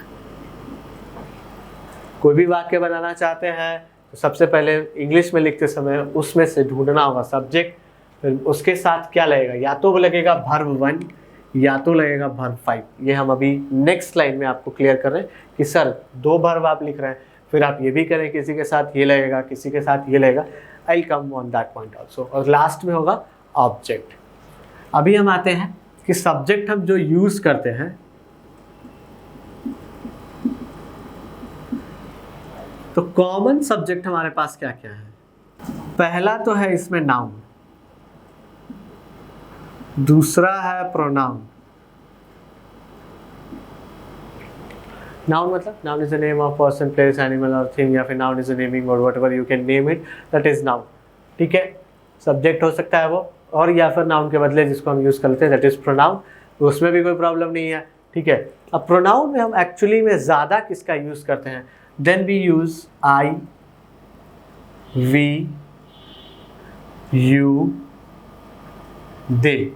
कोई भी वाक्य बनाना चाहते हैं तो सबसे पहले इंग्लिश में लिखते समय उसमें से ढूंढना होगा सब्जेक्ट, फिर उसके साथ क्या लगेगा, या तो लगेगा वर्ब 1 या तो लगेगा वर्ब 5। ये हम अभी नेक्स्ट लाइन में आपको क्लियर कर रहे हैं कि सर 2 वर्ब आप लिख रहे हैं, फिर आप ये भी करें किसी के साथ ये लगेगा, किसी के साथ ये लगेगा, I come on that point also. और लास्ट में होगा ऑब्जेक्ट। अभी हम आते हैं कि सब्जेक्ट हम जो यूज़ करते हैं, तो कॉमन सब्जेक्ट हमारे पास क्या क्या है। पहला तो है इसमें नाउन, दूसरा है प्रोनाउन। नाउन मतलब noun is the name of person, place, animal और थिंग, या फिर noun is the naming word, whatever you can name it, that is noun. ठीक है, सब्जेक्ट हो सकता है वो, और या फिर नाउन के बदले जिसको हम यूज़ करते हैं दैट इज प्रोनाउन, तो उसमें भी कोई प्रॉब्लम नहीं है। ठीक है, अब प्रोनाउन में हम एक्चुअली में ज़्यादा किसका यूज़ करते हैं, then we use I, we, you, they.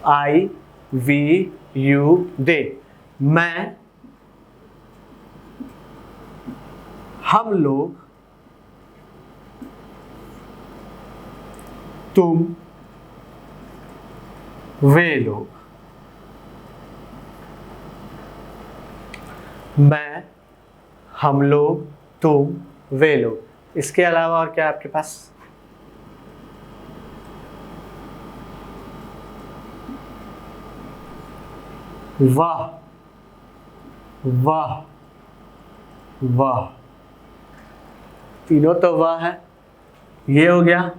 I, we, you, they, मैं, हम लोग, तुम, वे लोग। मैं, हम लोग, तुम, वे लोग। इसके अलावा और क्या है आपके पास, वाह, वाह, वाह, तीनों तो वाह है। ये हो गया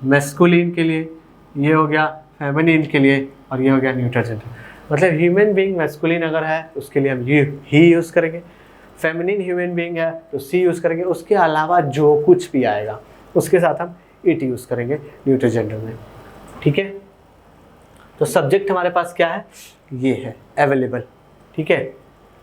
मैस्कुलिन के लिए, ये हो गया फेमिनिन के लिए, और ये हो गया न्यूट्रल जेंडर। मतलब ह्यूमन बीइंग मैस्कुलिन अगर है उसके लिए हम ही यूज़ करेंगे, फेमिनिन ह्यूमन बीइंग है तो सी यूज़ करेंगे। उसके अलावा जो कुछ भी आएगा उसके साथ हम इट यूज़ करेंगे न्यूट्रल जेंडर में। ठीक है, तो सब्जेक्ट हमारे पास क्या है, ये है अवेलेबल, ठीक है।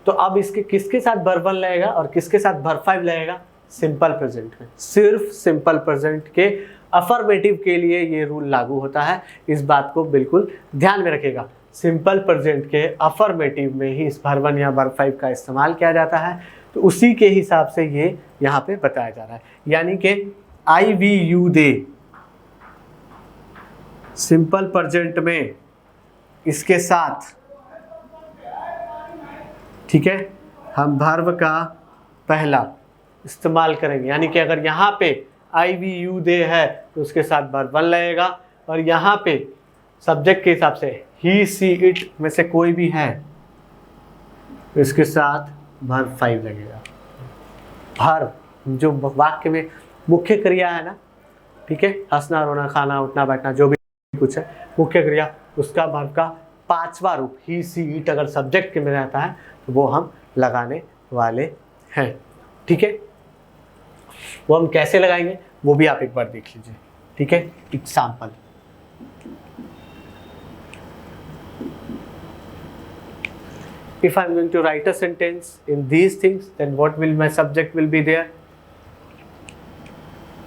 तो अब इसके किसके साथ वर्ब 1 लगेगा और किसके साथ वर्ब 5 लगेगा, सिंपल प्रेजेंट में। सिर्फ सिंपल प्रेजेंट के अफर्मेटिव के लिए ये रूल लागू होता है, इस बात को बिल्कुल ध्यान में रखिएगा। सिंपल प्रेजेंट के अफर्मेटिव में ही इस वर्ब 1 या वर्ब 5 का इस्तेमाल किया जाता है, तो उसी के हिसाब से ये यहाँ पे बताया जा रहा है। यानी कि I we you they simple present में इसके साथ, ठीक है, हम वर्ब का पहला इस्तेमाल करेंगे। यानी कि अगर यहाँ पे आई वी यू दे है तो उसके साथ वर्ब 1 लगेगा, और यहाँ पे सब्जेक्ट के हिसाब से ही सी इट में से कोई भी है तो इसके साथ वर्ब 5 लगेगा। वर्ब जो वाक्य में मुख्य क्रिया है ना, ठीक है, हंसना रोना खाना उठना बैठना जो भी कुछ है मुख्य क्रिया, उसका वर्ब का 5वां रूप ही सी इट अगर सब्जेक्ट के में रहता है तो वो हम लगाने वाले हैं, ठीक है। वो हम कैसे लगाएंगे वो भी आप एक बार देख लीजिए, ठीक है। Example, if I'm going to write a sentence in these things, then what will my subject will be there?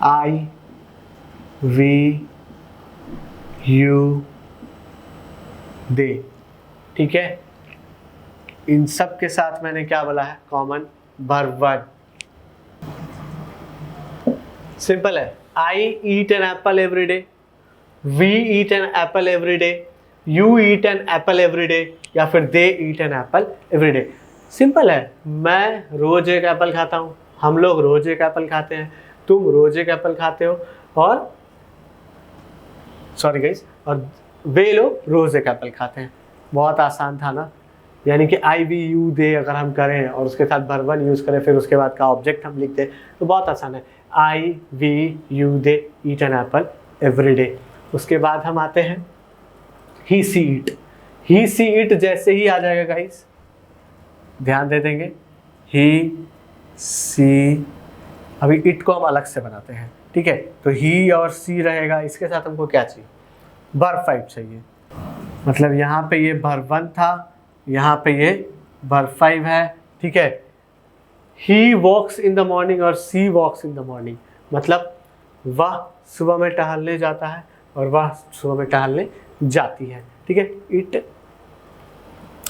I, we, you, they, ठीक है। इन सब के साथ मैंने क्या बोला है, कॉमन वर्ब 1। सिंपल है, I eat an apple every day, we eat an apple every day, you eat an apple every day, या फिर they eat an apple every day। Simple है, मैं रोज एक एप्पल खाता हूँ, हम लोग रोज एक एप्पल खाते हैं, तुम रोज एक एप्पल खाते हो, और सॉरी गाइस, और वे लोग रोज एक एप्पल खाते हैं। बहुत आसान था ना। यानी कि आई वी यू दे अगर हम करें और उसके साथ वर्ब 1 यूज़ करें, फिर उसके बाद का ऑब्जेक्ट हम लिखते हैं, तो बहुत आसान है। I we you they eat an apple every day. उसके बाद हम आते हैं ही see it. He see it जैसे ही आ जाएगा गाइस, ध्यान दे देंगे, ही सी, अभी इट को हम अलग से बनाते हैं, ठीक है। तो ही और सी रहेगा, इसके साथ हमको क्या चाहिए, वर्ब 5 चाहिए। मतलब यहाँ पे ये वर्ब 1 था, यहाँ पे ये वर्ब 5 है, ठीक है। ही वॉक्स इन द मॉर्निंग और सी वॉक्स इन द मॉर्निंग, मतलब वह सुबह में टहलने जाता है और वह सुबह में टहलने जाती है, ठीक है।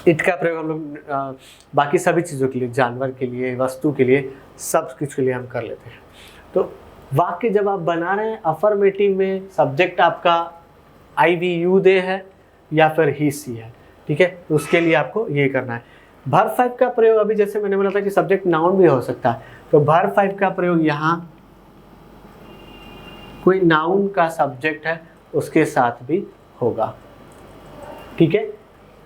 इट का प्रयोग हम लोग बाकी सभी चीज़ों के लिए, जानवर के लिए, वस्तु के लिए, सब कुछ के लिए हम कर लेते हैं। तो वाक्य जब आप बना रहे हैं अफर्मेटिव में, सब्जेक्ट आपका आई वी यू दे है या फिर ही सी है, ठीक है, तो उसके लिए आपको ये करना है। वर्ब 5 का प्रयोग, अभी जैसे मैंने बोला था कि सब्जेक्ट नाउन भी हो सकता है, तो वर्ब 5 का प्रयोग यहाँ कोई नाउन का सब्जेक्ट है उसके साथ भी होगा, ठीक है।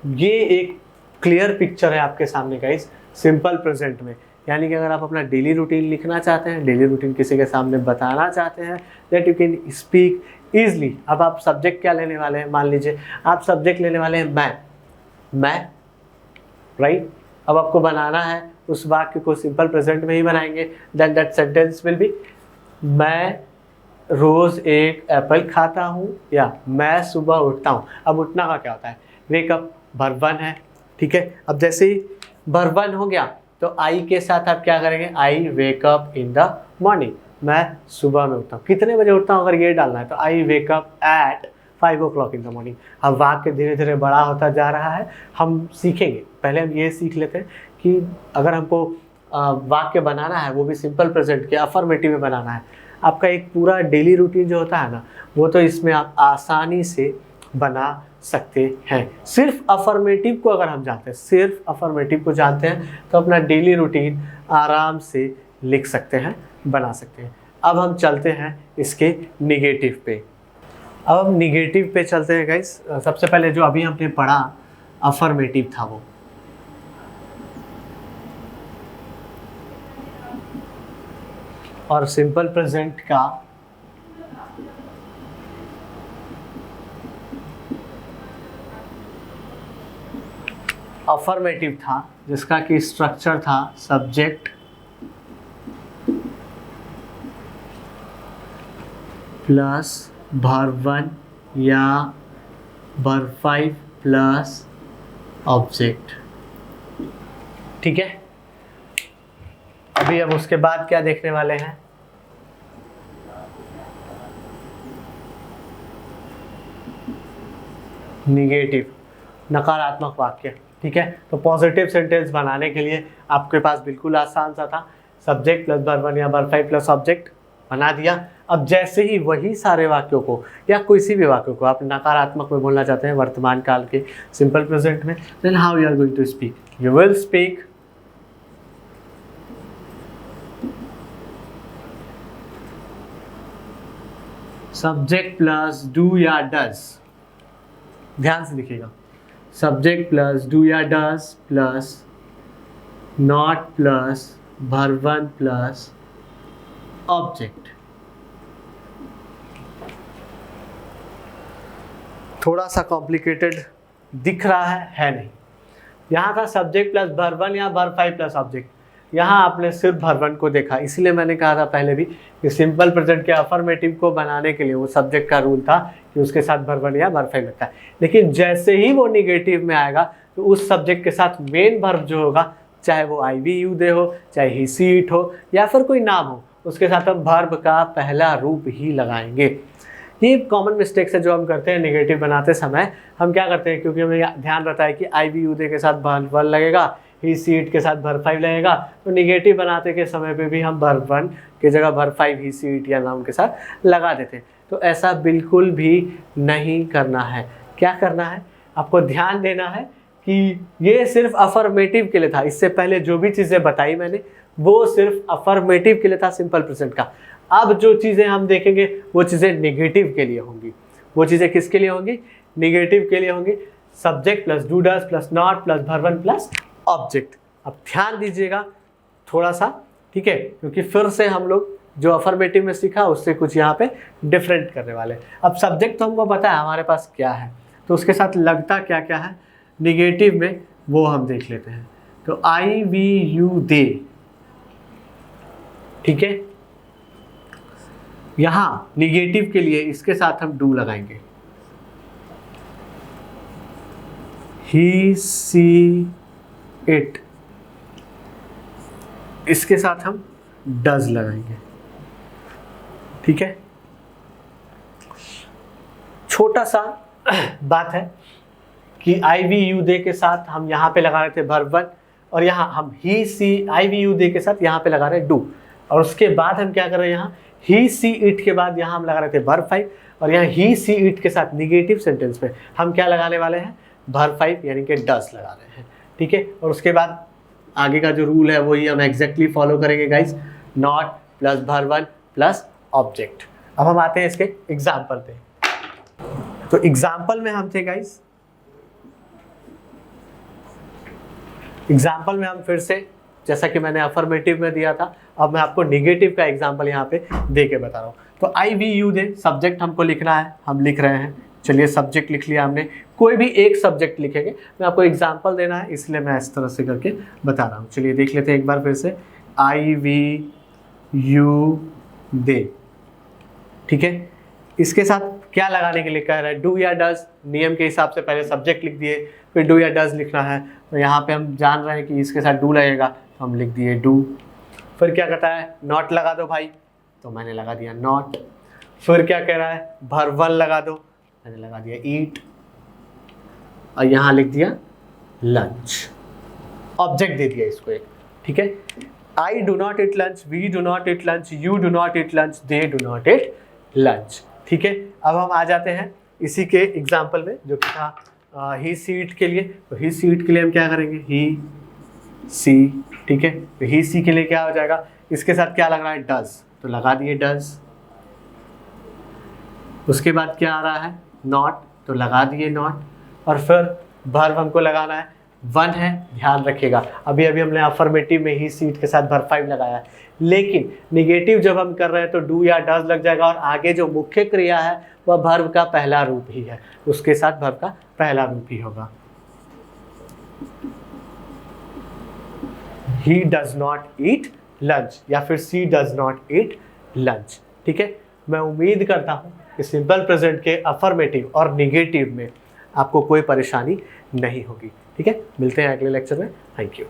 ये एक क्लियर पिक्चर है आपके सामने गाइस सिंपल प्रेजेंट में। यानी कि अगर आप अपना डेली रूटीन लिखना चाहते हैं, डेली रूटीन किसी के सामने बताना चाहते हैं, that you can speak easily. अब आप सब्जेक्ट क्या लेने वाले हैं, मान लीजिए आप सब्जेक्ट लेने वाले हैं मैं, राइट। अब आपको बनाना है उस वाक्य को सिंपल प्रेजेंट में ही बनाएंगे, then that sentence will be मैं रोज़ एक एप्पल खाता हूँ, या मैं सुबह उठता हूँ। अब उठना का क्या होता है, वेकअप, वर्ब 1 है, ठीक है। अब जैसे ही वर्ब 1 हो गया तो आई के साथ आप क्या करेंगे, I wake up in the morning, मैं सुबह में उठता हूँ। कितने बजे उठता हूँ अगर ये डालना है तो I wake up at 5 o'clock in the morning. अब वाक्य धीरे धीरे बड़ा होता जा रहा है, हम सीखेंगे। पहले हम ये सीख लेते हैं कि अगर हमको वाक्य बनाना है वो भी सिंपल प्रेजेंट के अफर्मेटिव में बनाना है, आपका एक पूरा डेली रूटीन जो होता है ना, वो तो इसमें आप आसानी से बना सकते हैं। सिर्फ अफर्मेटिव को अगर हम जानते हैं, सिर्फ अफर्मेटिव को जानते हैं तो अपना डेली रूटीन आराम से लिख सकते हैं, बना सकते हैं। अब हम चलते हैं इसके निगेटिव पे। अब हम निगेटिव पे चलते हैं गाइस। सबसे पहले जो अभी हमने पढ़ा अफर्मेटिव था वो, और सिंपल प्रेजेंट का अफर्मेटिव था, जिसका कि स्ट्रक्चर था सब्जेक्ट प्लस वर्ब 1 या वर्ब 5 प्लस ऑब्जेक्ट। ठीक है, अभी हम उसके बाद क्या देखने वाले हैं, निगेटिव, नकारात्मक वाक्य। ठीक है, तो पॉजिटिव सेंटेंस बनाने के लिए आपके पास बिल्कुल आसान सा था, सब्जेक्ट प्लस वर्ब 1 या वर्ब 5 प्लस ऑब्जेक्ट बना दिया। अब जैसे ही वही सारे वाक्यों को या किसी भी वाक्यों को आप नकारात्मक में बोलना चाहते हैं वर्तमान काल के सिंपल प्रेजेंट में, then how you are going to speak, you will speak subject plus do या डज। ध्यान से लिखिएगा, सब्जेक्ट प्लस डू या does plus not plus verb 1 plus object. थोड़ा सा कॉम्प्लिकेटेड दिख रहा है नहीं। यहाँ था सब्जेक्ट प्लस वर्ब 1 या वर्ब 5 प्लस ऑब्जेक्ट, यहाँ आपने सिर्फ वर्ब 1 को देखा, इसलिए मैंने कहा था पहले भी कि सिंपल प्रेजेंट के अफर्मेटिव को बनाने के लिए वो सब्जेक्ट का रूल था कि उसके साथ वर्ब 1 या वर्ब 5 लगता है। लेकिन जैसे ही वो निगेटिव में आएगा तो उस सब्जेक्ट के साथ मेन वर्ब जो होगा, चाहे वो आई वी यू दे हो, चाहे ही सी इट हो या फिर कोई नाम हो, उसके साथ हम वर्ब का पहला रूप ही लगाएंगे। ये कॉमन मिस्टेक्स है जो हम करते हैं निगेटिव बनाते समय। हम क्या करते हैं, क्योंकि हमें ध्यान रहता है कि आई वी यू दे के साथ वर्ब 1 लगेगा, ही सी इट के साथ वर्ब 5 लगेगा, तो निगेटिव बनाते के समय पे भी हम वर्ब 1 की जगह वर्ब 5 ही सी इट या नाउन के साथ लगा देते हैं। तो ऐसा बिल्कुल भी नहीं करना है। क्या करना है, आपको ध्यान देना है कि ये सिर्फ अफर्मेटिव के लिए था। इससे पहले जो भी चीज़ें बताई मैंने वो सिर्फ अफर्मेटिव के लिए था सिंपल प्रेजेंट का। अब जो चीज़ें हम देखेंगे वो चीज़ें नेगेटिव के लिए होंगी। वो चीज़ें किसके लिए होंगी, निगेटिव के लिए होंगी। Subject plus do does plus not plus verb 1 plus object. अब ध्यान दीजिएगा थोड़ा सा, ठीक है, क्योंकि फिर से हम लोग जो अफर्मेटिव में सीखा उससे कुछ यहाँ पे डिफरेंट करने वाले हैं। अब सब्जेक्ट तो हमको पता है हमारे पास क्या है, तो उसके साथ लगता क्या क्या है निगेटिव में वो हम देख लेते हैं। तो आई वी यू दे, ठीक है, यहाँ निगेटिव के लिए इसके साथ हम डू लगाएंगे। ही सी इट, इसके साथ हम डज लगाएंगे। ठीक है, छोटा सा बात है कि आई वी यू दे के साथ हम यहाँ पे लगा रहे थे वर्ब 1 और यहाँ हम ही सी आई वी यू दे के साथ यहाँ पे लगा रहे हैं डू, और उसके बाद हम क्या कर रहे हैं, यहाँ ही सी इट के बाद यहाँ हम लगा रहे थे वर्ब 5 और यहाँ ही सी इट के साथ निगेटिव सेंटेंस में हम क्या लगाने वाले हैं, वर्ब 5 यानी कि डज लगा रहे हैं। ठीक है, और उसके बाद आगे का जो रूल है वही हम एग्जैक्टली फॉलो करेंगे guys, not plus verb 1 plus object. अब हम आते हैं इसके एग्जाम्पल पे। तो एग्जाम्पल में हम थे गाइज, एग्जाम्पल में हम फिर से जैसा कि मैंने अफर्मेटिव में दिया था, अब मैं आपको निगेटिव का एग्जाम्पल यहाँ पे दे के बता रहा हूँ। तो आई वी यू दे, सब्जेक्ट हमको लिखना है, हम लिख रहे हैं। चलिए सब्जेक्ट लिख लिया हमने, कोई भी एक सब्जेक्ट लिखेंगे, मैं आपको एग्जाम्पल देना है इसलिए मैं इस तरह से करके बता रहा हूँ। चलिए देख लेते हैं एक बार फिर से, आई वी यू दे। ठीक है, इसके साथ क्या लगाने के लिए कह रहा है, डू या डज। नियम के हिसाब से पहले सब्जेक्ट लिख दिए, फिर डू या डज लिखना है। तो यहाँ पे हम जान रहे हैं कि इसके साथ डू लगेगा, तो हम लिख दिए डू। फिर क्या कहता है, नॉट लगा दो भाई, तो मैंने लगा दिया नॉट। फिर क्या कह रहा है, वर्ब 1 लगा दो, मैंने लगा दिया ईट, और यहाँ लिख दिया लंच। ऑब्जेक्ट दे दिया इसको एक। ठीक है, I do not eat lunch, we do not eat lunch, you do not eat lunch, they do not eat lunch. ठीक है, अब हम आ जाते हैं इसी के एग्जाम्पल में जो कि था ही सी इट के लिए। तो ही सी इट के लिए हम क्या करेंगे, ही सी। ठीक है, तो ही सी के लिए क्या हो जाएगा, इसके साथ क्या लग रहा है, डज, तो लगा दिए डज। उसके बाद क्या आ रहा है, नॉट, तो लगा दिए नॉट। और फिर वर्ब हमको लगाना है, 1 है, ध्यान रखिएगा अभी अभी हमने अफर्मेटिव में ही सीट के साथ वर्ब 5 लगाया है, लेकिन निगेटिव जब हम कर रहे हैं तो डू या डज लग जाएगा और आगे जो मुख्य क्रिया है वह वर्ब का पहला रूप ही है, उसके साथ वर्ब का पहला रूप ही होगा। He does not eat lunch या फिर सी डज नॉट ईट लंच। ठीक है, मैं उम्मीद करता हूँ कि सिंपल प्रेजेंट के अफर्मेटिव और निगेटिव में आपको कोई परेशानी नहीं होगी। ठीक है, मिलते हैं अगले लेक्चर में। Thank you.